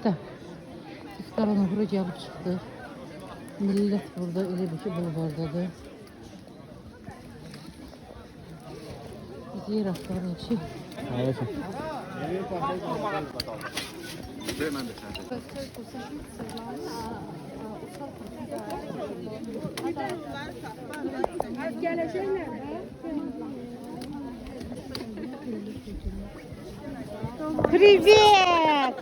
Da. Biz Qaranahura gəlib çıxdıq. Millət burada elə bir ki bulvardadır. Biz yer axtarın ki. Evet. Привет!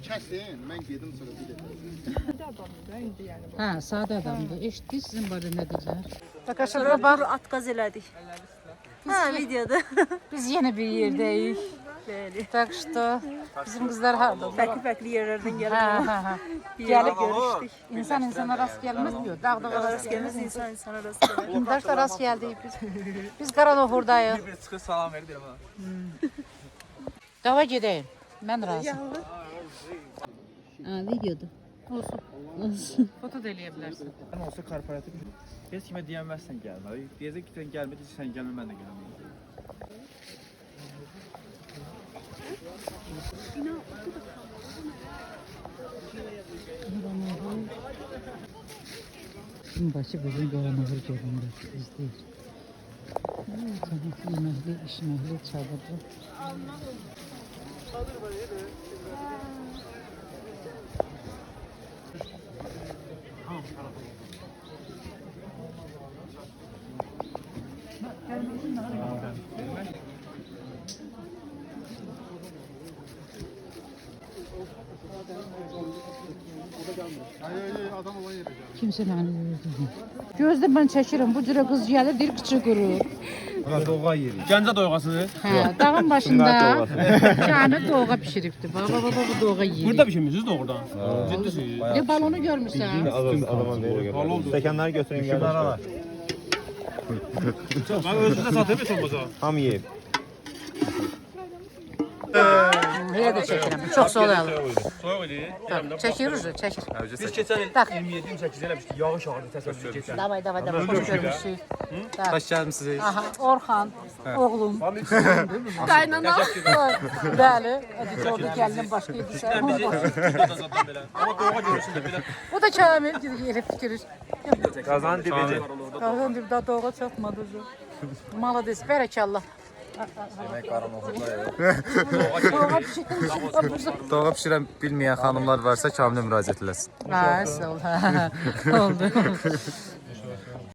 Kəsin, mən gedim sonra bir də. Ha, sadə adamdır. Eşitdiniz sizin barədə nə deyəcək? Arkadaşlar bak at gaz elədik. Ha videoda. Biz yine bir yerdəyik. Bəli. Tak что bizim kızlar harda? Fərqli yerlərdən Ha gəlib. ha ha. Gəlib görüşdük. İnsan insana rast gelmez diyor. Dağda Rast rast gəlməz gelmez. insan insana rast gəlir. Daşda rast geldik biz. Biz Qaranahurdayıq. Bir çıxır salam verir deyirəm ha. Dava gedeyim. Ben razıyım. Ha, videoda. Olsun. Foto da eləyə Sən olsa korporativ heç kimə deyəməzsən gəlmə. Deyəcək ki, sən gəlmədin, sən gəlmə, mən də gəlməyəm. Başı bugün Qaranahur göründü. Biz değil. Yeməkli, içməkli, çadırlı. Adam olan yerə. Kimsə məni öldürdü. Gözdə mən çəkirəm, bu cürə qız gəlir, deyir qıçı qurur. Bura doğğa yeri. Gəncə doğğasıdır. Hə, dağın başında canı doğğa pişiribdi. Baba bu doğğa yeyir. Burada pişirmişsiniz doğrudan. Ciddisiz. Ne balonu görmüşsən? Adama verir. Stəkanları götürün gəlin. Ben özünüze satayım et olmaz ha. Hamı yeyib. Elə də çəkirəm. Çox soğuq. Soğuk idi. Çəkiyoruz, çəkir. Biz geçen il Tak. 27-28 eləmişdik. Yağış yağdı təsəvvür geçen. Davay, xoş görmüşük. Xoş gəlmisiniz. Aha, Orxan, oğlum. Qaynana. Bəli, orada gəlinin başqa idisə. Ama doğğa görürsün belə. Bu da Kamil yerə fikirir. Qazan dibidir. Qazan dibdə doğğa çatmadı. Malades, bərəkallah. Demək Qaranahurdayıq. Doğğa pişirmiş. Doğğa pişirən bilməyən xanımlar varsa Kamilə müraciət eləsin. Ha, sağ ol. Oldu.